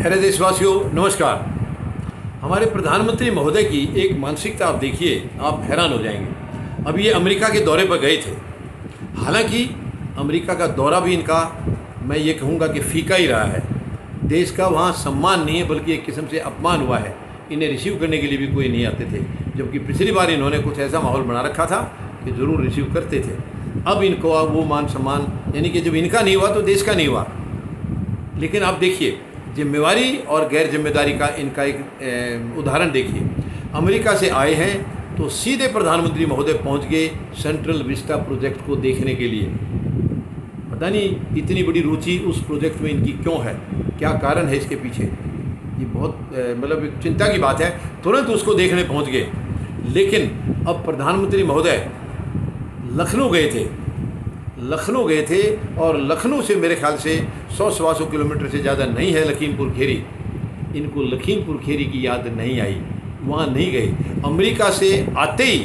प्यारे देशवासियों नमस्कार। हमारे प्रधानमंत्री महोदय की एक मानसिकता आप देखिए, आप हैरान हो जाएंगे। अब ये अमेरिका के दौरे पर गए थे। हालांकि अमेरिका का दौरा भी इनका, मैं ये कहूँगा कि फीका ही रहा है। देश का वहाँ सम्मान नहीं है, बल्कि एक किस्म से अपमान हुआ है। इन्हें रिसीव करने के लिए भी कोई नहीं आते थे, जबकि पिछली बार इन्होंने कुछ ऐसा माहौल बना रखा था कि ज़रूर रिसीव करते थे। अब इनको वो मान सम्मान, यानी कि जब इनका नहीं हुआ तो देश का नहीं हुआ। लेकिन आप देखिए, जिम्मेवारी और गैर जिम्मेदारी का इनका एक उदाहरण देखिए। अमेरिका से आए हैं तो सीधे प्रधानमंत्री महोदय पहुंच गए सेंट्रल विस्टा प्रोजेक्ट को देखने के लिए। पता नहीं इतनी बड़ी रुचि उस प्रोजेक्ट में इनकी क्यों है, क्या कारण है इसके पीछे। ये बहुत मतलब एक चिंता की बात है। तुरंत उसको देखने पहुंच गए। लेकिन अब प्रधानमंत्री महोदय लखनऊ गए थे और लखनऊ से मेरे ख्याल से 100-125 किलोमीटर से ज़्यादा नहीं है लखीमपुर खीरी। इनको लखीमपुर खीरी की याद नहीं आई, वहाँ नहीं गए। अमेरिका से आते ही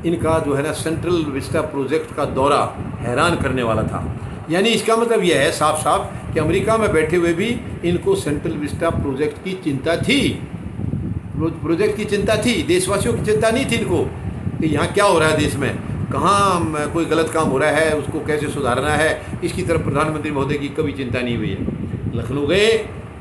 इनका जो है ना सेंट्रल विस्टा प्रोजेक्ट का दौरा हैरान करने वाला था। यानी इसका मतलब यह है साफ साफ कि अमेरिका में बैठे हुए भी इनको सेंट्रल विस्टा प्रोजेक्ट की चिंता थी। प्रोजेक्ट की चिंता थी, देशवासियों की चिंता नहीं थी इनको कि यहाँ क्या हो रहा है, देश में कहाँ कोई गलत काम हो रहा है, उसको कैसे सुधारना है। इसकी तरफ प्रधानमंत्री महोदय की कभी चिंता नहीं हुई है। लखनऊ गए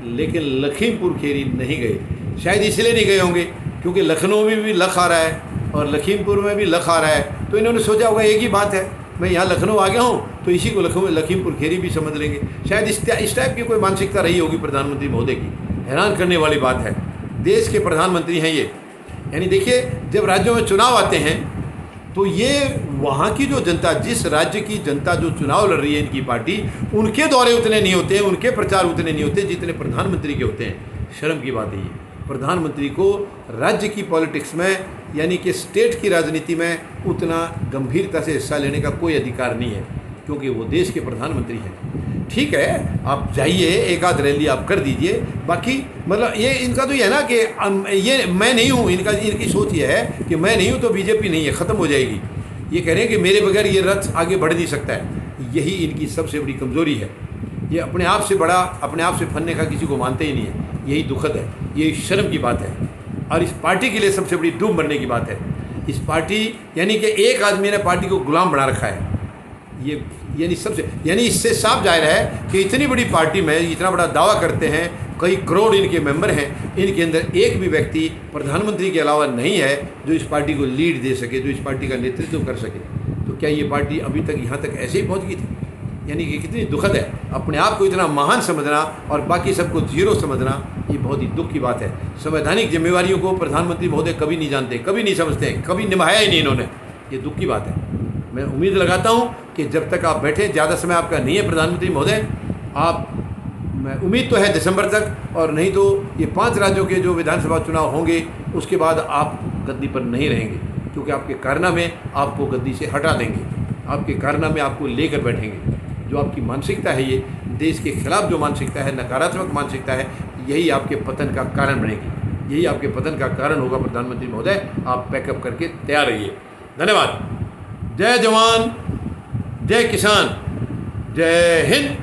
लेकिन लखीमपुर खीरी नहीं गए। शायद इसलिए नहीं गए होंगे क्योंकि लखनऊ में भी लख आ रहा है और लखीमपुर में भी लख आ रहा है। तो इन्होंने सोचा होगा एक ही बात है, मैं यहाँ लखनऊ आ गया हूँ तो इसी को लखीमपुर खीरी भी समझ लेंगे। शायद इस टाइप की कोई मानसिकता रही होगी प्रधानमंत्री महोदय की। हैरान करने वाली बात है। देश के प्रधानमंत्री हैं ये। यानी देखिए, जब राज्यों में चुनाव आते हैं तो ये वहाँ की जो जनता, जिस राज्य की जनता जो चुनाव लड़ रही है इनकी पार्टी, उनके दौरे उतने नहीं होते हैं, उनके प्रचार उतने नहीं होते जितने प्रधानमंत्री के होते हैं। शर्म की बात है ये। प्रधानमंत्री को राज्य की पॉलिटिक्स में, यानी कि स्टेट की राजनीति में उतना गंभीरता से हिस्सा लेने का कोई अधिकार नहीं है, क्योंकि वो देश के प्रधानमंत्री हैं। ठीक है, आप जाइए, एक आध रैली आप कर दीजिए। बाकी मतलब ये इनका तो ये है ना कि ये मैं नहीं हूँ, इनकी सोच ये है कि मैं नहीं हूँ तो बीजेपी नहीं है, ख़त्म हो जाएगी। ये कह रहे हैं कि मेरे बगैर ये रथ आगे बढ़ नहीं सकता है। यही इनकी सबसे बड़ी कमज़ोरी है। ये अपने आप से बड़ा, अपने आप से फनने का किसी को मानते ही नहीं है। यही दुखद है, यही शर्म की बात है और इस पार्टी के लिए सबसे बड़ी डूब मरने की बात है। इस पार्टी, यानी कि एक आदमी ने पार्टी को गुलाम बना रखा है। ये यानी इससे साफ जाहिर है कि इतनी बड़ी पार्टी में इतना बड़ा दावा करते हैं, कई करोड़ इनके मेंबर हैं, इनके अंदर एक भी व्यक्ति प्रधानमंत्री के अलावा नहीं है जो इस पार्टी को लीड दे सके, जो इस पार्टी का नेतृत्व कर सके। तो क्या ये पार्टी अभी तक यहाँ तक ऐसे ही पहुँच गई थी? यानी कि कितनी दुखद है। अपने आप को इतना महान समझना और बाकी सबको जीरो समझना, ये बहुत ही दुख की बात है। संवैधानिक जिम्मेवारियों को प्रधानमंत्री महोदय कभी नहीं जानते, कभी नहीं समझते, कभी निभाया ही नहीं इन्होंने। ये दुख की बात है। मैं उम्मीद लगाता हूँ कि जब तक आप बैठे, ज़्यादा समय आपका नहीं है प्रधानमंत्री महोदय, मैं उम्मीद तो है दिसंबर तक, और नहीं तो ये 5 राज्यों के जो विधानसभा चुनाव होंगे उसके बाद आप गद्दी पर नहीं रहेंगे, क्योंकि आपके कारनामे आपको गद्दी से हटा देंगे, आपके कारनामे आपको लेकर बैठेंगे। जो आपकी मानसिकता है, ये देश के खिलाफ जो मानसिकता है, नकारात्मक मानसिकता है, यही आपके पतन का कारण बनेगी, यही आपके पतन का कारण होगा। प्रधानमंत्री महोदय, आप पैकअप करके तैयार रहिए। धन्यवाद। जय जवान, जय किसान, जय हिंद।